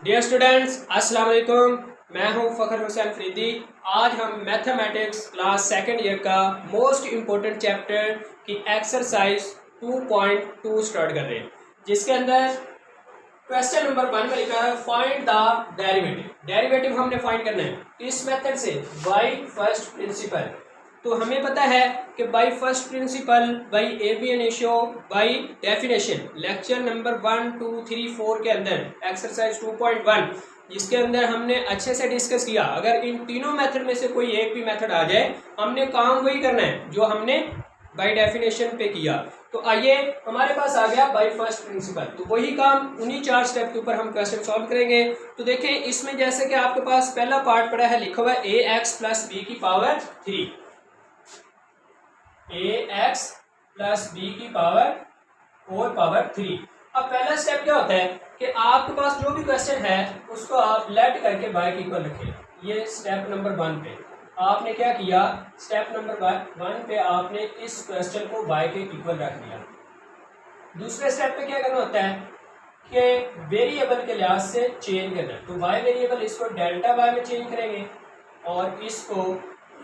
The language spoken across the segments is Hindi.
डियर स्टूडेंट्स, अस्सलाम वालेकुम। मैं हूं फ़खर हुसैन फरीदी। आज हम मैथमेटिक्स क्लास सेकंड ईयर का मोस्ट इम्पोर्टेंट चैप्टर की एक्सरसाइज 2.2 स्टार्ट कर रहे हैं, जिसके अंदर क्वेश्चन नंबर 1 में लिखा है फाइंड द डेरिवेटिव। डेरिवेटिव हमने फाइंड करना है इस मेथड से, बाय फर्स्ट प्रिंसिपल। तो हमें पता है कि by first principle, by ab initio, by definition, lecture number 1, 2, 3, 4 के अंदर एक्सरसाइज 2.1, जिसके अंदर हमने अच्छे से डिस्कस किया। अगर इन तीनों मेथड में से कोई एक भी मेथड आ जाए, हमने काम वही करना है जो हमने बाय डेफिनेशन पे किया। तो आइए, हमारे पास आ गया बाय फर्स्ट प्रिंसिपल, तो वही काम उन्हीं 4 स्टेप के ऊपर हम क्वेश्चन सॉल्व करेंगे। तो देखें, इसमें जैसे कि आपके पास पहला पार्ट पड़ा है, लिखा हुआ है ए एक्स प्लस बी की पावर 3, ax प्लस बी की पावर 4 पावर 3। अब पहला स्टेप क्या होता है कि आपके पास जो भी क्वेश्चन है उसको आप लेट करके बाय के इक्वल रखें। ये स्टेप नंबर 1 पे आपने क्या किया, स्टेप नंबर 1 पे आपने इस क्वेश्चन को बाय के इक्वल रख दिया। दूसरे स्टेप पे क्या करना होता है कि वेरिएबल के लिहाज से चेंज करना है। तो वाई वेरिएबल, इसको डेल्टा वाई में चेंज करेंगे और इसको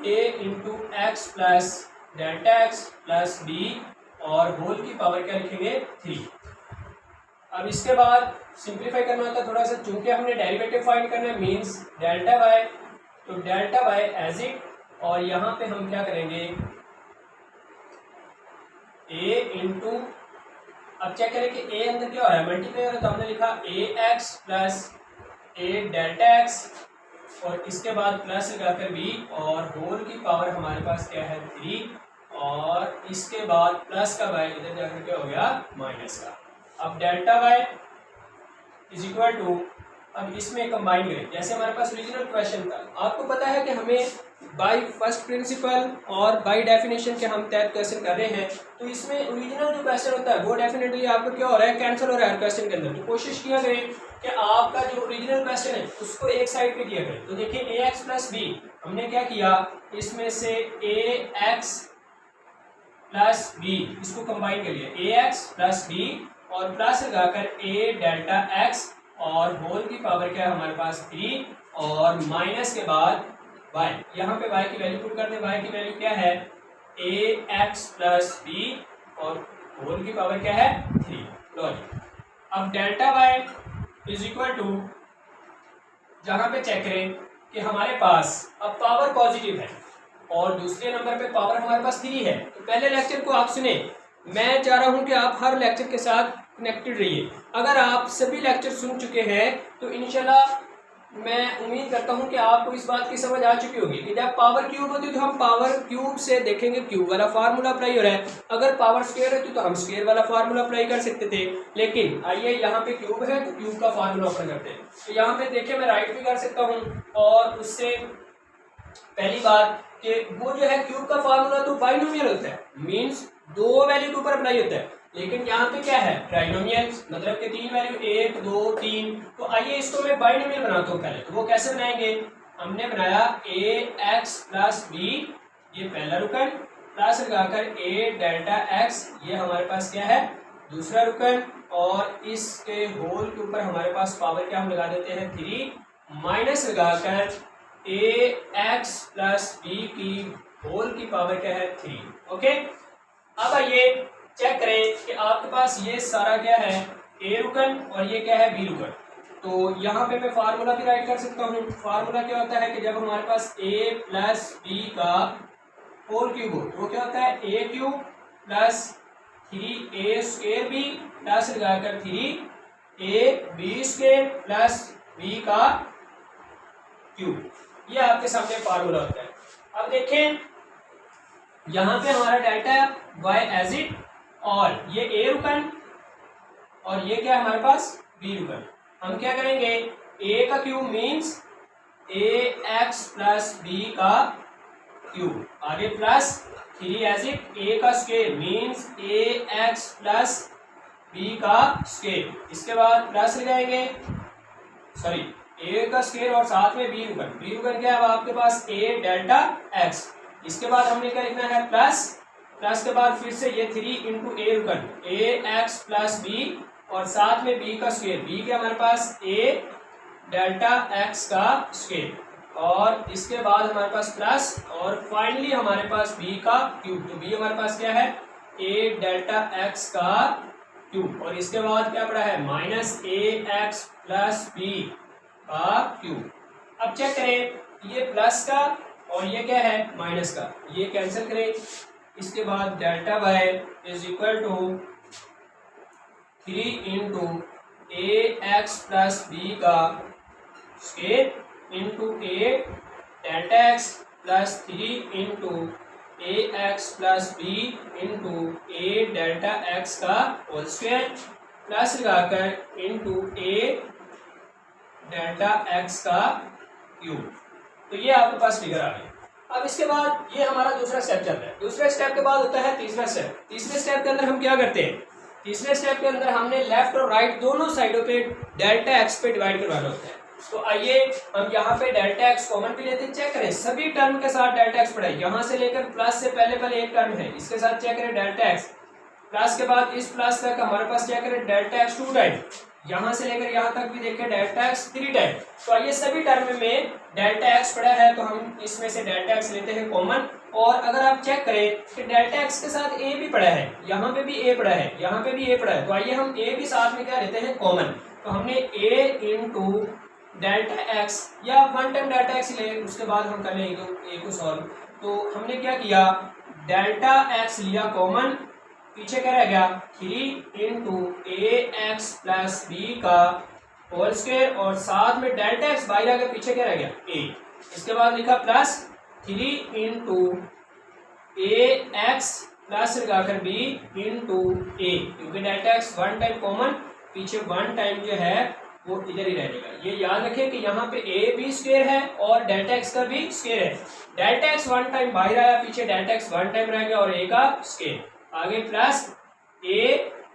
a into x plus delta x plus b और होल की पावर क्या लिखेंगे 3। अब इसके बाद सिंप्लीफाई करना होता है थोड़ा सा, चूंकि हमने डेरिवेटिव फाइंड करना है, मींस डेल्टा वाई, तो डेल्टा वाई एज इट, और यहाँ पे हम क्या करेंगे a इंटू, अब चेक करें कि a अंदर क्या हो रहा है, मल्टीप्लाई हो रहा है, तो हमने लिखा a x plus a delta x और इसके बाद प्लस लगाकर b और होल की पावर हमारे पास क्या है 3, और इसके बाद प्लस का y इधर जाकर क्या हो गया माइनस का। अब delta y is equal to, अब इसमें कंबाइन करें जैसे हमारे पास ओरिजिनल क्वेश्चन था। आपको पता है कि हमें बाय फर्स्ट प्रिंसिपल और बाय डेफिनेशन के हम तहत क्वेश्चन कर रहे हैं, तो इसमें ओरिजिनल जो क्वेश्चन होता है वो डेफिनेटली आपको क्या हो रहा है, कैंसिल हो रहा है क्वेश्चन के अंदर। तो कोशिश किया करें कि आपका जो ओरिजिनल क्वेश्चन है उसको एक साइड पे किया करें। तो देखिए ए एक्स प्लस बी, हमने क्या किया, इसमें से ए एक्स प्लस बी इसको कंबाइन कर लिया, ए एक्स प्लस बी और प्लस लगाकर ए डेल्टा एक्स और होल की पावर क्या है हमारे पास 3 और माइनस के बाद y। यहाँ पे y की वैल्यू पुट कर दें, y की वैल्यू क्या है ए एक्स प्लस बी और होल की पावर क्या है 3। लो जी, अब delta y is equal to, जहाँ पे चेक करें कि हमारे पास अब पावर पॉजिटिव है और दूसरे नंबर पे पावर हमारे पास 3 है। तो पहले लेक्चर को आप सुने, मैं चाह रहा हूं कि आप हर लेक्चर के साथ कनेक्टेड रहिए। अगर आप सभी लेक्चर सुन चुके हैं तो इंशाल्लाह मैं उम्मीद करता हूं कि आपको इस बात की समझ आ चुकी होगी कि जब पावर क्यूब होती है तो हम पावर क्यूब से देखेंगे क्यूब वाला फार्मूला अप्लाई हो रहा है, अगर पावर स्क्वायर होती तो हम स्क्वायर वाला फार्मूला अप्लाई कर सकते थे। लेकिन आइए, यहाँ पे क्यूब है तो क्यूब का फार्मूला अप्लाई करते हैं। तो यहाँ पे देखिए, मैं राइट भी कर सकता हूँ, और उससे पहली बात कि वो जो है क्यूब का फार्मूला तो बाइनोमियल होता है, मींस 2 वैल्यू के ऊपर अप्लाई होता है। लेकिन यहाँ पे क्या है, ट्राइनोमियल, मतलब कि 3 वैल्यू 1, 2, 3। तो आइए इसको मैं बाइनोमियल बनाता हूँ पहले। तो वो कैसे बनाएंगे, हमने बनाया ए एक्स प्लस बी, ये पहला रुकन, प्लस लगाकर ए डेल्टा एक्स, ये हमारे पास क्या है दूसरा रुकन, और इसके होल के ऊपर हमारे पास पावर क्या हम लगा देते हैं 3, माइनस लगाकर ए एक्स प्लस बी की होल की पावर क्या है 3। ओके, अब आइए चेक करें कि आपके पास ये सारा क्या है ए रुकन और ये क्या है बी रुकन। तो यहाँ पे मैं फार्मूला भी राइट कर सकता हूँ। फार्मूला क्या होता है कि जब हमारे पास ए प्लस बी का होल क्यूब हो तो वो क्या होता है a cube plus 3 a square b plus लगाकर 3 a b square plus B का क्यूब। ये आपके सामने फार्मूला होता है। अब देखें, यहाँ पे हमारा डेल्टा वाई एज इट, और ये ए रुकन और ये क्या है हमारे पास बी रुकन। हम क्या करेंगे, ए का क्यूब मीन्स ए एक्स प्लस बी का क्यूब, आगे प्लस 3 एज इट, ए का स्क्वायर मीन्स ए एक्स प्लस बी का स्क्वायर, इसके बाद प्लस लगाएंगे, सॉरी ए का स्क्वायर और साथ में बी रुकन। बी रुकन क्या है आपके पास ए डेल्टा एक्स, इसके बाद हमने क्या लिखना है प्लस, प्लस के बाद फिर से ये 3 इंटू ए रुकन, ए एक्स प्लस बी और साथ में बी का स्क्वायर। बी के हमारे पास ए डेल्टा एक्स का स्क्वायर, और इसके बाद हमारे पास प्लस, और फाइनली हमारे पास बी का क्यूब। तो बी हमारे पास क्या है, ए डेल्टा एक्स का क्यूब, और इसके बाद क्या पड़ा है माइनस ए एक्स प्लस बी का क्यूब। अब चेक करें, ये प्लस का और ये क्या है माइनस का, ये कैंसिल करें। इसके बाद delta Y is equal to 3 into A x plus B का square into a delta x plus 3 into A x plus B into a delta x का होल स्क्वायर, प्लस लगाकर इंटू ए डेल्टा एक्स का क्यूब। तो ये आपके पास फिगर आ गई। अब इसके बाद ये हमारा दूसरा स्टेप चल रहा है। दूसरे स्टेप के बाद होता है तीसरा स्टेप। तीसरे स्टेप के अंदर हम क्या करते हैं, तीसरे स्टेप के अंदर हमने लेफ्ट और राइट दोनों साइडों पे डेल्टा एक्स पे डिवाइड करवाना होता है। तो आइए हम यहाँ पे डेल्टा एक्स कॉमन भी लेते हैं, चेक करें सभी टर्म के साथ डेल्टा एक्स पड़ा है। यहाँ से लेकर प्लस से पहले एक टर्म है, इसके साथ चेक करें डेल्टा एक्स, प्लस के बाद इस प्लस तक हमारे पास चेक करें डेल्टा एक्स 2 टाइम, यहाँ से लेकर यहाँ तक भी देखें डेल्टा एक्स 3 टाइम। तो आइए सभी टर्म में डेल्टा एक्स पड़ा है, तो हम इसमें से डेल्टा एक्स लेते हैं कॉमन। और अगर आप चेक करें कि डेल्टा एक्स के साथ ए भी पड़ा है, यहाँ पे भी ए पड़ा है, यहाँ पे भी ए पड़ा है, तो आइए हम ए भी साथ में क्या लेते हैं कॉमन। तो हमने ए इंटू डेल्टा एक्स या 1 टाइम डेल्टा एक्स ले, उसके बाद हम कर लेंगे ए को सॉल्व। तो हमने क्या किया, डेल्टा एक्स लिया कॉमन, पीछे क्या रह गया 3 इंटू ए एक्स प्लस बी का होल स्क्वायर, और साथ में डेल्टा एक्स बाहर आ गया, पीछे क्या रह गया ए। इसके बाद लिखा प्लस 3 इंटू ए एक्स प्लस लगाकर बी इंटू ए, क्योंकि डेल्टा एक्स 1 टाइम कॉमन, पीछे 1 टाइम जो है वो इधर ही रहेगा। ये याद रखें कि यहाँ पे ए भी स्क्वायर है और डेल्टा एक्स का भी स्क्वायर है। डेल्टा एक्स 1 टाइम बाहर आया, पीछे डेल्टा एक्स 1 टाइम रह गया और ए का स्क्वायर, आगे प्लस ए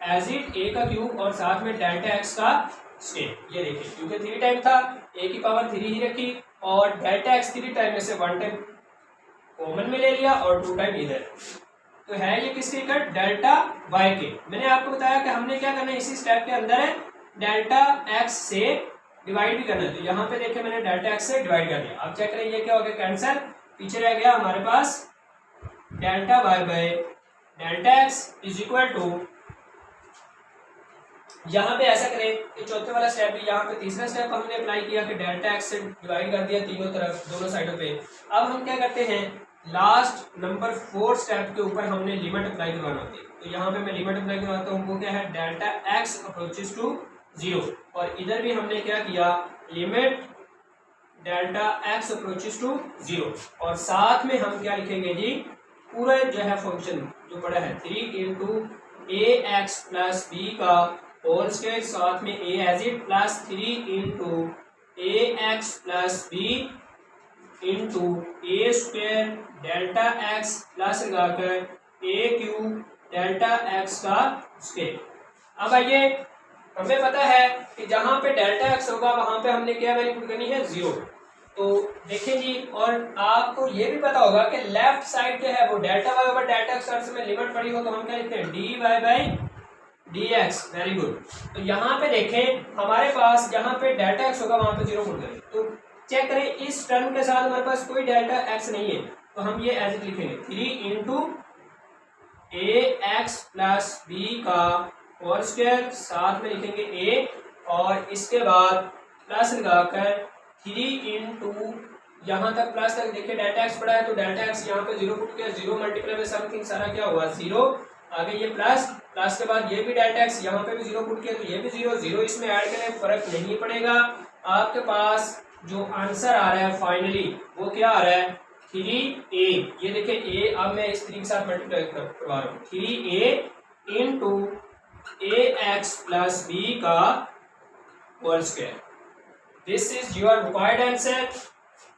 एज इट ए का क्यूब और साथ में डेल्टा एक्स का स्क्वायर। ये देखिए क्योंकि 3 टाइम था, ए की पावर 3 ही रखी, और डेल्टा एक्स 3 टाइम में से 1 टाइम कॉमन में ले लिया और 2 टाइम इधर। तो है ये किसके इक्वल, डेल्टा वाई के। मैंने आपको बताया कि हमने क्या करना है, इसी स्टेप के अंदर है डेल्टा एक्स से डिवाइड भी करना है। तो यहाँ पे देखिए मैंने डेल्टा एक्स से डिवाइड कर दिया। अब चेक करें ये क्या हो गया कैंसिल, पीछे रह गया हमारे पास delta Y by delta X is equal to, यहाँ पे ऐसा करें कि चौथे वाला स्टेप भी, यहाँ पे तीसरा स्टेप हमने अप्लाई किया कि डेल्टा एक्स से डिवाइड कर दिया तीनों तरफ, दोनों साइडों पे। अब हम क्या करते हैं, लास्ट नंबर 4 स्टेप के ऊपर हमने लिमिट अप्लाई करवाना होती है। तो यहाँ पे मैं लिमिट अप्लाई करवाता हूँ, वो क्या है डेल्टा एक्स अप्रोचेस टू 0, और इधर भी हमने क्या किया limit delta x approaches to 0, और साथ में हम क्या लिखेंगे जी, पूरा जो है फंक्शन जो पड़ा है 3 इंटू ए एक्स प्लस बी का होल स्क्वायर, साथ में A as it plus 3 into A x plus B into A square delta x plus लगाकर ए क्यूब डेल्टा एक्स का स्क्वायर। अब आइए, हमें पता है कि जहां पे डेल्टा एक्स होगा वहां पे हमने क्या वैल्यू पुट करनी है 0। तो देखें जी, और आपको ये भी पता होगा कि लेफ्ट साइड जो है वो delta Y over delta X अर्थ में लिमिट पड़ी हो तो हम क्या लिखते हैं D Y by D X. Very good. तो यहाँ पे देखें हमारे पास जहाँ पे डेल्टा एक्स होगा वहां पे 0 पुट करें। तो चेक करें इस टर्म के साथ हमारे पास कोई डेल्टा एक्स नहीं है, तो हम ये एज इट लिखेंगे 3 इंटू ए एक्स प्लस बी का होल स्क्वायर, साथ में लिखेंगे ए, और इसके बाद प्लस लगाकर 3 इंटू यहाँ तक प्लस तक देखिए डेल्टा एक्स पड़ा है तो डेल्टा एक्स यहाँ पे 0 पुट किया, 0 मल्टीप्लाई में समथिंग सारा क्या हुआ 0, आगे ये प्लस, प्लस के बाद ये भी डेल्टा एक्स यहाँ पे भी 0 पुट किया तो ये भी 0, 0 इसमें ऐड करें फर्क नहीं पड़ेगा। आपके पास जो आंसर आ रहा है फाइनली वो क्या आ रहा है 3a। ये देखिए a, अब मैं इस 3 के साथ मल्टीप्लाई करवा रहा हूँ, 3a इंटू ए एक्स प्लस बी का whole square. This is your required answer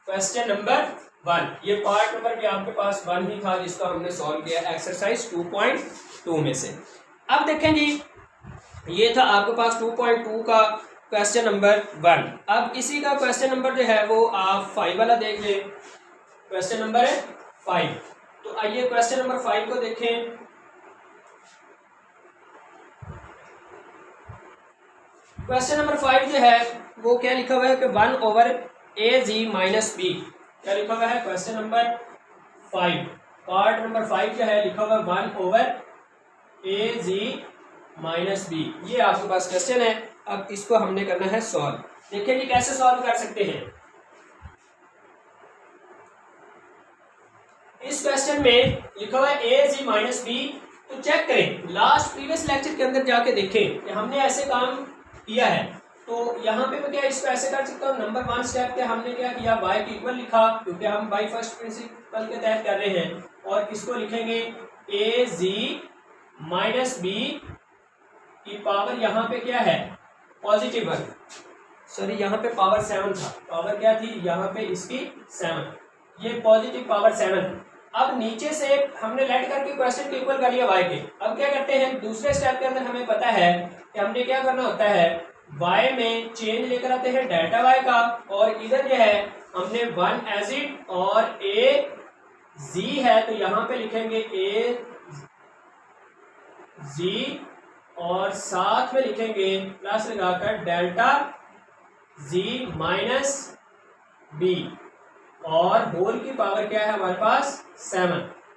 question number 1। ये पार्ट नंबर भी आपके पास 1 ही था जिसको हमने सॉल्व किया एक्सरसाइज 2.2 में से। अब देखें जी, ये था आपके पास 2.2 का क्वेश्चन नंबर 1। अब इसी का क्वेश्चन नंबर जो है वो आप 5 वाला देख ले, क्वेश्चन नंबर है 5। तो आइए क्वेश्चन नंबर 5 को देखें। क्वेश्चन नंबर 5 जो है वो क्या लिखा हुआ है कि 1/a(g - b), क्या लिखा हुआ है क्वेश्चन नंबर 5, पार्ट नंबर 5 जो है लिखा हुआ है 1/a(g - b), ये आपके पास क्वेश्चन है। अब इसको हमने करना है सॉल्व। देखिए जी कैसे सॉल्व कर सकते हैं। इस क्वेश्चन में लिखा हुआ है a(g - b), तो चेक करें लास्ट प्रीवियस लेक्चर के अंदर जाके देखें कि हमने ऐसे काम किया है। तो यहाँ पे मैं क्या इसको ऐसे कर सकता हूँ, नंबर 1 स्टेप पे हमने क्या किया, y की इक्वल लिखा क्योंकि हम बाई फर्स्ट प्रिंसिपल के तहत कर रहे हैं, और इसको लिखेंगे a(g - b) की पावर यहाँ पे क्या है पॉजिटिव 1, सॉरी यहाँ पे पावर 7 था, पावर क्या थी यहाँ पे इसकी 7, ये पॉजिटिव पावर 7। अब नीचे से हमने लेट करके क्वेश्चन को इक्वल कर लिया y के। अब क्या करते हैं दूसरे स्टेप के अंदर, हमें पता है कि हमने क्या करना होता है, y में चेंज लेकर आते हैं डेल्टा y का, और इधर जो है हमने 1 एज इट और a z है, तो यहाँ पे लिखेंगे a z और साथ में लिखेंगे प्लस लगाकर डेल्टा z माइनस b, और होल की पावर क्या है हमारे पास 7।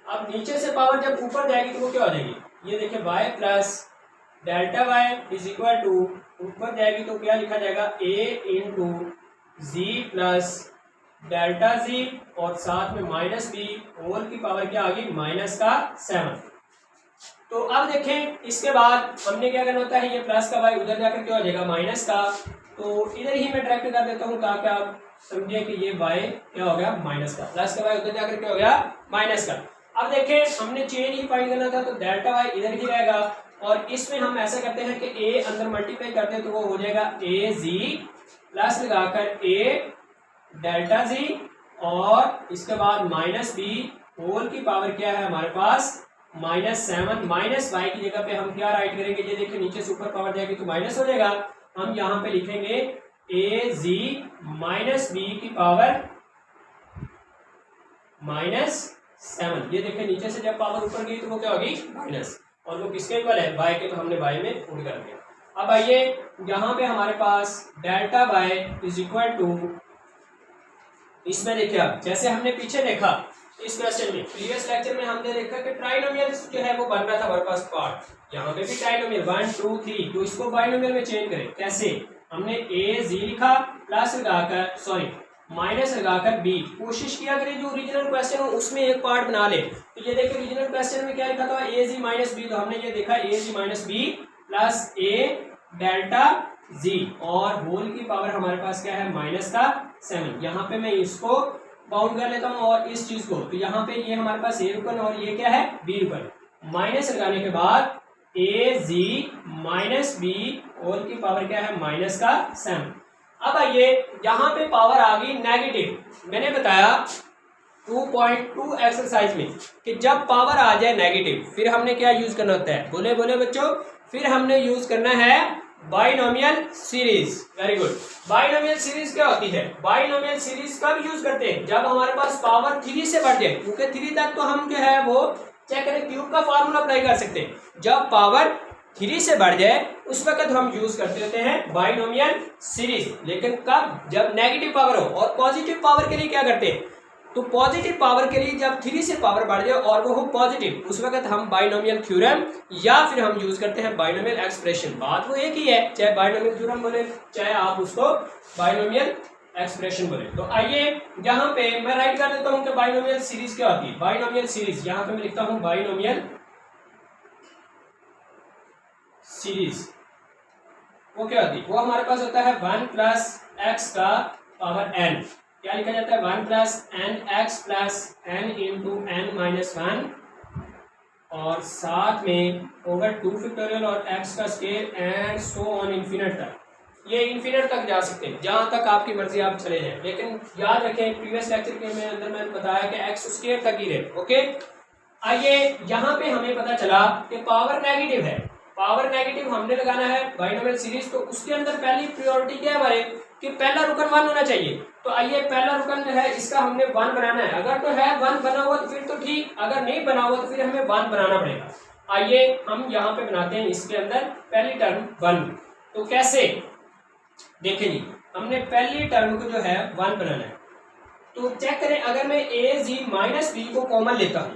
अब नीचे से पावर जब ऊपर जाएगी तो वो क्या हो जाएगी, ये देखिए y plus delta y is equal to, ऊपर जाएगी तो क्या लिखा जाएगा a into z plus delta z और साथ में माइनस b, होल की पावर क्या आ गई माइनस का 7। तो अब देखें इसके बाद हमने क्या करना होता है, ये प्लस का y उधर जाकर क्या हो जाएगा माइनस का, तो इधर ही मैं डायरेक्ट कर देता हूँ ताकि आप समझे कि ये y क्या हो गया माइनस का, प्लस का y उधर जाकर क्या हो गया माइनस का। अब देखें हमने चेंज ही फाइंड करना था, तो डेल्टा y इधर ही रहेगा, और इसमें हम ऐसा करते हैं कि a अंदर मल्टीप्लाई करते हैं तो वो हो जाएगा a z प्लस लगाकर a डेल्टा z और इसके बाद माइनस b, होल की पावर क्या है हमारे पास -7, माइनस y की जगह पे हम क्या राइट करेंगे, ये देखिए नीचे से ऊपर पावर जाएगी तो माइनस हो जाएगा, हम यहाँ पे लिखेंगे az माइनस b की पावर -7। ये देखिए नीचे से जब पावर ऊपर गई तो वो क्या होगी माइनस, और वो किसके इक्वल है y के, तो हमने y में पुट कर दिया। अब आइए यहाँ पे हमारे पास delta y is equal to, इसमें देखिए अब जैसे हमने पीछे देखा इस क्वेश्चन में, प्रीवियस लेक्चर में हमने देखा कि ट्राइनोमियल जो है वो बन रहा था हमारे पास पार्ट, यहाँ पे भी ट्राइनोमियल 1 2 3, तो इसको बाइनोमियल में चेंज करें। कैसे, हमने a z लिखा प्लस लगाकर सॉरी माइनस लगाकर b, कोशिश किया करें जो ओरिजिनल क्वेश्चन हो उसमें एक पार्ट बना ले। तो ये देखिए ओरिजिनल क्वेश्चन में क्या लिखा था a z माइनस b, तो हमने ये देखा a z minus b plus a delta z, और होल की पावर हमारे पास क्या है माइनस का 7। यहाँ पे मैं इसको बाउंड कर लेता हूँ और इस चीज को, तो यहाँ पे ये हमारे पास a रुकन और ये क्या है b रुकन, माइनस लगाने के बाद a z minus b, whole की पावर क्या है माइनस का 7। अब आइए यहाँ पे पावर आ गई नेगेटिव। मैंने बताया 2.2 एक्सरसाइज में कि जब पावर आ जाए नेगेटिव फिर हमने क्या यूज करना होता है, बोले बोले बच्चों, फिर हमने यूज करना है binomial series. Very good. Binomial series क्या होती है, बाइनोमियल सीरीज कब यूज करते हैं, जब हमारे पास पावर 3 से बढ़ जाए, क्योंकि 3 तक तो हम जो है वो चेक करें क्यूब का फार्मूला अप्लाई कर सकते हैं। जब पावर 3 से बढ़ जाए उस वक्त हम यूज करते होते हैं बाइनोमियल सीरीज। लेकिन कब, जब नेगेटिव पावर हो। और पॉजिटिव पावर के लिए क्या करते हैं, तो पॉजिटिव पावर के लिए जब 3 से पावर बढ़ जाए और वो हो पॉजिटिव, उस वक्त हम बाइनोमियल थ्योरम या फिर हम यूज करते हैं बाइनोमियल एक्सप्रेशन। बात वो एक ही है, चाहे बाइनोमियल थ्योरम बोले चाहे आप उसको बाइनोमियल एक्सप्रेशन बोले। तो आइए यहाँ पे मैं राइट कर देता हूँ कि बाइनोमियल सीरीज क्या होती है। बाइनोमियल सीरीज यहाँ पे मैं लिखता हूँ बाइनोमियल सीरीज वो क्या होती है, वो हमारे पास होता है 1 प्लस एक्स का पावर n, क्या लिखा जाता है 1 plus n x plus n into n minus 1 और साथ में ओवर 2 फैक्टोरियल और x का square and so on infinite तक। ये इन्फिनिट तक जा सकते हैं, जहां तक आपकी मर्जी आप चले जाएं, लेकिन याद रखें प्रीवियस लेक्चर के में अंदर मैंने बताया कि x स्केयर तक ही रहे। ओके, आइए यहाँ पे हमें पता चला कि पावर नेगेटिव है, पावर नेगेटिव हमने लगाना है बाइनोमियल सीरीज। तो उसके अंदर पहली प्रायोरिटी क्या है हमारे कि पहला रुकन 1 होना चाहिए। तो आइए पहला रुकन जो है इसका हमने 1 बनाना है। अगर तो है 1 बना हुआ तो फिर तो ठीक, अगर नहीं बना हुआ तो फिर हमें 1 बनाना पड़ेगा। आइए हम यहाँ पे बनाते हैं इसके अंदर पहली टर्म 1। तो कैसे, देखें जी, हमने पहली टर्म को जो है 1 बनाना है, तो चेक करें अगर मैं ए जी माइनस बी को कॉमन लेता हूं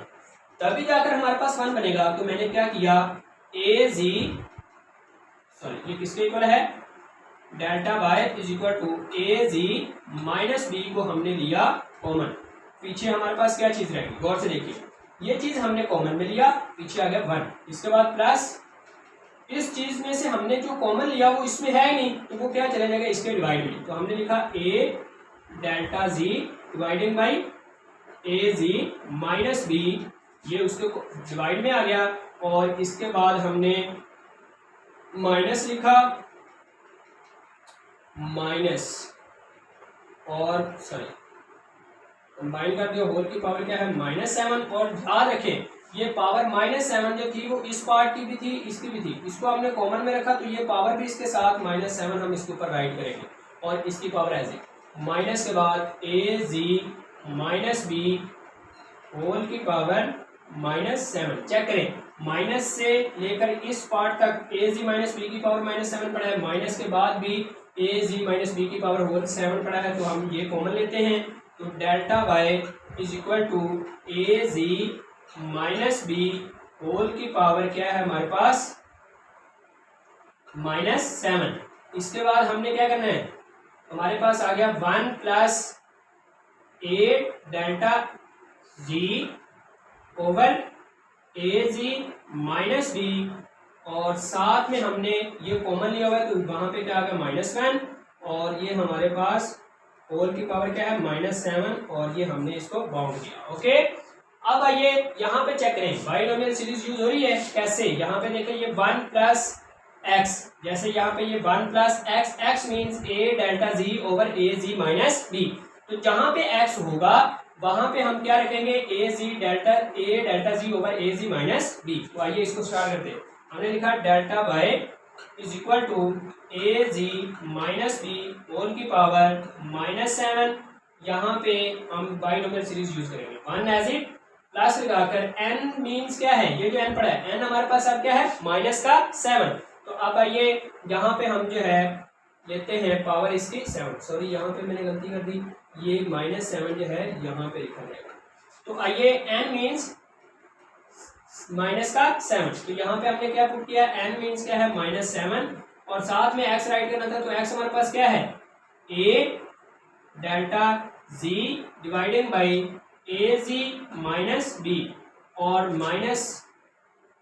तभी जाकर हमारे पास 1 बनेगा। तो मैंने क्या किया, ए जी सॉरी ये किसके इक्वल है, delta Y is equal to A ji minus b को हमने लिया कॉमन। पीछे हमारे पास क्या चीज रहेगी, गौर से देखिए, ये चीज हमने कॉमन में लिया, पीछे आ गया 1, इसके बाद प्लस इस चीज में से हमने जो कॉमन लिया वो इसमें है ही नहीं, तो वो क्या चला जाएगा इसके डिवाइड में। तो हमने लिखा A delta ji dividing by A ji minus B, ये उसके डिवाइड में आ गया। और इसके बाद हमने माइनस लिखा, माइनस और सॉरी कंबाइन कर दिया, होल की पावर क्या है -7। और ध्यान रखें ये पावर -7 जो थी वो इस पार्ट की भी थी, इसकी भी थी, इसको हमने कॉमन में रखा तो ये पावर भी इसके साथ -7 हम इसके ऊपर राइट करेंगे और इसकी पावर ऐसे माइनस के बाद ए जी माइनस बी होल की पावर -7। चेक करें माइनस से लेकर इस पार्ट तक ए जी माइनस बी की पावर -7 पड़ा है, माइनस के बाद भी ए जी माइनस बी की पावर होल 7 पड़ा है, तो हम ये कॉमन लेते हैं। तो delta Y is equal to A ji minus B whole की पावर क्या है हमारे पास -7। इसके बाद हमने क्या करना है, हमारे पास आ गया 1 प्लस ए डेल्टा जी ओवर ए जी माइनस बी, और साथ में हमने ये कॉमन लिया हुआ है तो वहां पे क्या आ गया -1, और ये हमारे पास होल की पावर क्या है -7, और ये हमने इसको बाउंड किया। ओके, अब आइए यहाँ पे चेक करें बाइनोमियल सीरीज यूज हो रही है कैसे। यहाँ पे देखें ये 1 प्लस एक्स, जैसे यहाँ पे ये 1 प्लस एक्स, एक्स मीन्स ए डेल्टा जी ओवर ए जी माइनस बी, तो जहां पे एक्स होगा वहां पे हम क्या रखेंगे, a delta ji over A ji minus b. तो आइए इसको स्टार्ट करते हैं। हमने लिखा delta Y is equal to A ji minus B whole की पावर -7। यहाँ पे हम बाइनोमियल सीरीज यूज करेंगे, 1 एज इट प्लस लगाकर n मीन्स क्या है, ये जो n पड़ा है n हमारे पास अब क्या है -7। तो अब आइए यहाँ पे हम जो है लेते हैं पावर इसकी 7, सॉरी यहाँ पे मैंने गलती कर दी, ये -7 जो है यहाँ पे लिखा जाएगा। तो आइए n मीन्स -7, तो यहाँ पे हमने क्या पुट किया, n मीन्स क्या है -7, और साथ में x राइट करना था, तो x हमारे पास क्या है a delta z dividing by A ji minus b, और माइनस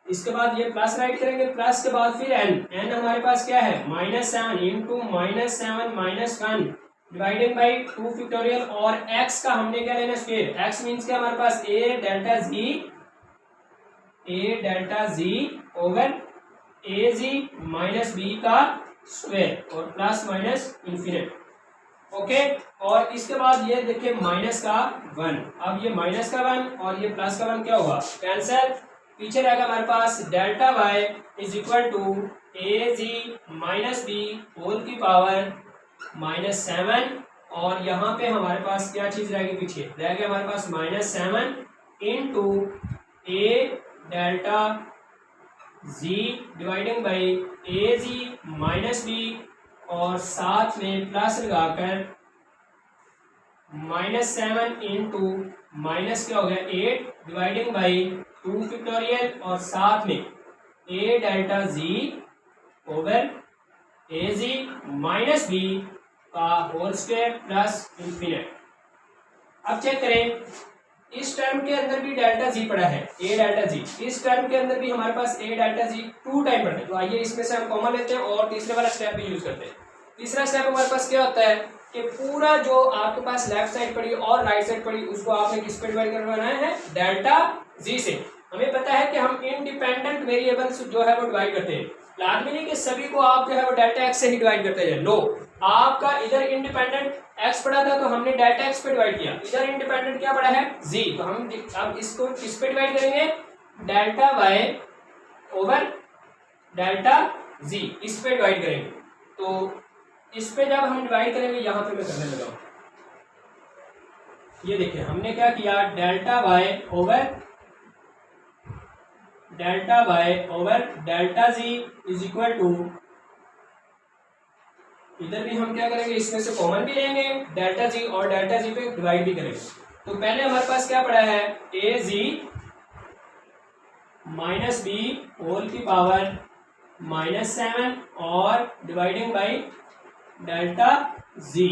इसके बाद ये प्लस राइट करेंगे, प्लस के बाद फिर n हमारे पास क्या है -7 इंटू -7 -1 डिवाइडेड बाई 2 फैक्टोरियल, और x का हमने क्या लेना स्क्वायर, x मीन्स क्या हमारे पास a delta ji over A ji minus b का स्क्वायर, और प्लस माइनस इन्फिनिट। ओके, और इसके बाद ये देखिए माइनस का 1, अब ये माइनस का 1 और ये प्लस का 1 क्या होगा कैंसिल, पीछे रहेगा हमारे पास delta Y is equal to A ji minus B whole की पावर -7, और यहाँ पे हमारे पास क्या चीज रहेगी, पीछे रहेगा हमारे पास -7 into a delta ji dividing by A ji minus b, और साथ में प्लस लगाकर -7 इंटू माइनस क्या हो गया 8 डिवाइडिंग बाई 2 फैक्टोरियल, और साथ में a delta ji over A ji minus b का होल स्क्वायर प्लस इन्फिनिट। अब चेक करें इस टर्म के अंदर भी डेल्टा जी पड़ा है, a डेल्टा जी, इस टर्म के अंदर भी हमारे पास a डेल्टा जी 2 टाइम पड़ा है। तो आइए इसमें से हम कॉमन लेते हैं और तीसरे वाला स्टेप भी यूज करते हैं। तीसरा स्टेप हमारे पास क्या होता है कि पूरा जो आपके पास लेफ्ट साइड पड़ी और राइट साइड पड़ी उसको आपने किस पे डिवाइड करवाना है, डेल्टा जी से। हमें पता है कि हम इंडिपेंडेंट वेरिएबल्स जो है वो डिवाइड करते हैं, लाजमी नहीं कि सभी को आप जो है वो डेल्टा एक्स से ही डिवाइड करते जाए। नो, आपका इधर इंडिपेंडेंट एक्स पड़ा था तो हमने डेल्टा एक्स पे डिवाइड किया, इधर इंडिपेंडेंट क्या पड़ा है जी, तो हम अब इसको किस पे डिवाइड करेंगे, delta Y over delta z, इस पे डिवाइड करेंगे। तो इस पे जब हम डिवाइड करेंगे, यहाँ पे मैं करने लगा हूं, ये देखिए हमने क्या किया, delta Y over delta z is equal to इधर भी हम क्या करेंगे, इसमें से कॉमन भी लेंगे डेल्टा जी और डेल्टा जी पे डिवाइड भी करेंगे। तो पहले हमारे पास क्या पड़ा है, ए जी माइनस बी होल की पावर -7 और डिवाइडिंग बाई डेल्टा जी,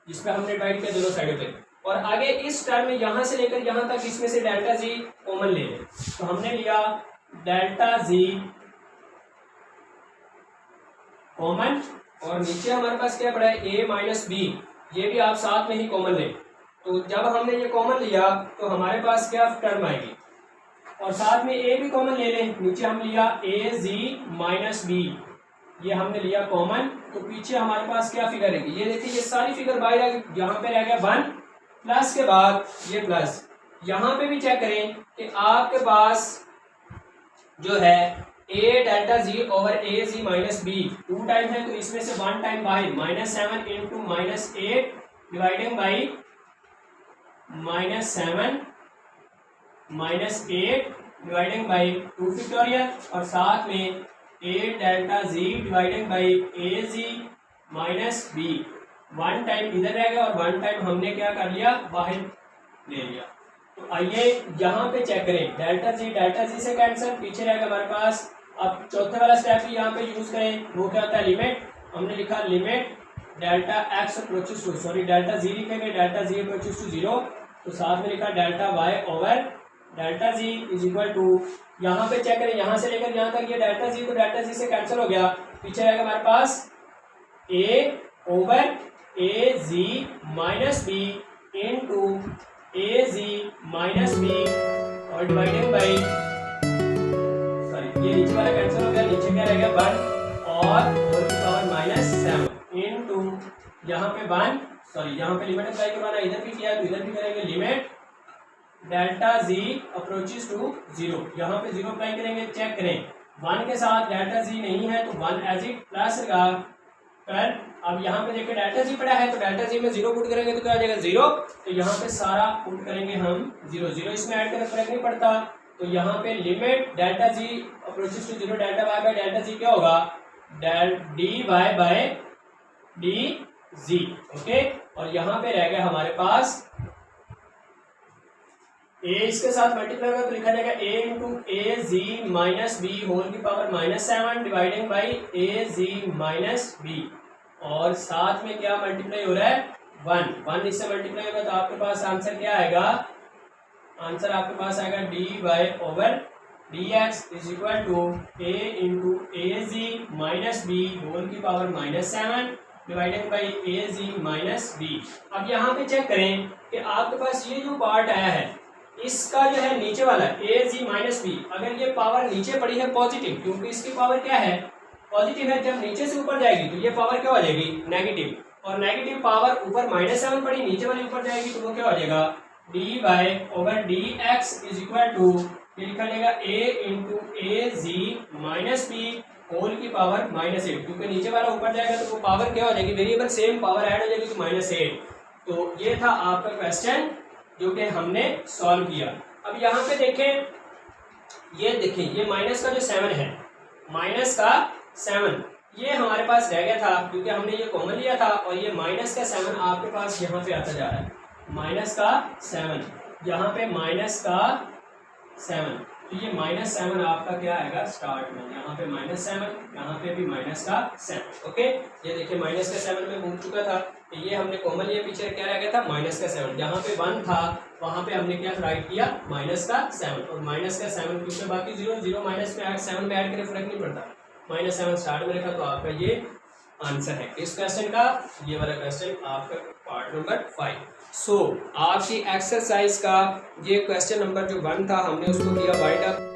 जिस पे हमने डिवाइड किया दोनों साइडों पे। और आगे इस टर्म में यहां से लेकर यहां तक इसमें से डेल्टा जी कॉमन ले लें, तो हमने लिया डेल्टा जी कॉमन, और नीचे हमारे पास क्या पड़ा है, ए माइनस बी, ये भी आप साथ में ही कॉमन लें। तो जब हमने ये कॉमन लिया तो हमारे पास क्या टर्म आएगी, और साथ में ए भी कॉमन ले लें, नीचे हम लिया ए जी माइनस बी, ये हमने लिया कॉमन। तो पीछे हमारे पास क्या फिगर है, ये देखिए ये सारी फिगर बाहर आ गई, यहाँ पे रह गया 1 प्लस के बाद ये प्लस। यहाँ पे भी चेक करें कि आपके पास जो है A delta ji over A ji minus B 2 time है, तो इसमें से 1 टाइम बाहर -7 into -8 dividing by -7 -8 dividing by 2 factorial, और साथ में A delta ji dividing by A ji minus B 1 time इधर रह गया और 1 टाइम हमने क्या कर लिया, बाहर ले लिया। तो आइए यहाँ पे चेक करें, डेल्टा जी से कैंसिल, पीछे रहेगा हमारे पास। अब चौथे वाला स्टेप भी यहाँ पे यूज करें, वो क्या होता है, लिमिट। हमने लिखा limit delta x approaches to, sorry delta z लिखेंगे, डेल्टा जी अप्रोचेस टू 0, तो साथ में लिखा delta Y over delta z is equal to, यहाँ पे चेक करें, यहाँ से लेकर यहाँ तक ये डेल्टा जी तो डेल्टा जी से कैंसिल हो गया, पीछे रहेगा हमारे पास ए ओवर ए जी माइनस बी इंटू ए जी माइनस बी और डिवाइडेड बाई, सॉरी ये नीचे वाला कैंसिल हो गया, नीचे क्या रहेगा 1 और होल की पावर -7 इंटू यहाँ पे 1, सॉरी यहाँ पे लिमिट अप्लाई करवाना, इधर भी किया तो इधर भी करेंगे, limit delta z approaches to 0, यहाँ पे 0 अप्लाई करेंगे। चेक करें 1 के साथ डेल्टा जी नहीं है तो 1 एज इट प्लस लगा कर, अब यहाँ पे देखिए डेल्टा जी पड़ा है तो डेल्टा जी में 0 पुट करेंगे तो क्या आ जाएगा 0, तो यहाँ पे सारा पुट करेंगे हम 0 इसमें ऐड करके फर्क नहीं पड़ता। तो यहाँ पे limit delta z approaches to 0 delta y by delta z क्या होगा, d Y by d z, okay. और यहाँ पे रह गया हमारे पास ए, इसके साथ मल्टीप्लाई होगा तो लिखा जाएगा a into A ji minus B whole की power -7 dividing by A ji minus b, और साथ में क्या मल्टीप्लाई हो रहा है 1 इससे मल्टीप्लाई होगा तो आपके पास आंसर क्या आएगा, आंसर आपके पास आएगा D Y over D x is equal to A into A ji minus B whole की power -7 divided by A ji minus B. अब यहाँ पे चेक करें कि आपके पास ये जो पार्ट आया है इसका जो है नीचे वाला ए जी माइनस बी, अगर ये पावर नीचे पड़ी है पॉजिटिव, क्योंकि इसकी पावर क्या है पॉजिटिव है, जब नीचे से ऊपर जाएगी तो ये पावर क्या हो जाएगी नेगेटिव, और नेगेटिव पावर ऊपर -7 पड़ी नीचे वाली ऊपर जाएगी तो वो क्या हो जाएगा d Y over D x is equal to, ये लिखा जाएगा a into A ji minus B whole की पावर -8, क्योंकि नीचे वाला ऊपर जाएगा तो वो पावर क्या हो जाएगी, वेरिएबल सेम पावर ऐड हो जाएगी तो -8। तो ये था आपका क्वेश्चन जो कि हमने सॉल्व किया। अब यहाँ पे देखें, ये देखें ये माइनस का जो 7 है, माइनस का 7 ये हमारे पास रह गया था क्योंकि हमने ये कॉमन लिया था, और ये माइनस का 7 आपके पास यहाँ पे आता जा रहा है, माइनस का 7 यहाँ पे माइनस का 7, तो ये -7 आपका क्या आएगा स्टार्ट में, यहाँ पे -7, यहाँ पे भी माइनस का 7, ओके। ये देखिए माइनस का 7 में घूम चुका था, तो ये हमने कॉमन लिया, पीछे क्या रह गया था माइनस का 7, जहाँ पे 1 था वहाँ पे हमने क्या राइट किया माइनस का 7, और माइनस का 7 क्योंकि बाकी 0 माइनस में 7 में ऐड करे फर्क नहीं पड़ता, -7 स्टार्ट में रखा, तो आपका ये आंसर है इस क्वेश्चन का। ये वाला क्वेश्चन आपका पार्ट नंबर 5। सो आपकी एक्सरसाइज का ये क्वेश्चन नंबर जो 1 था हमने उसको किया वाइंड अप।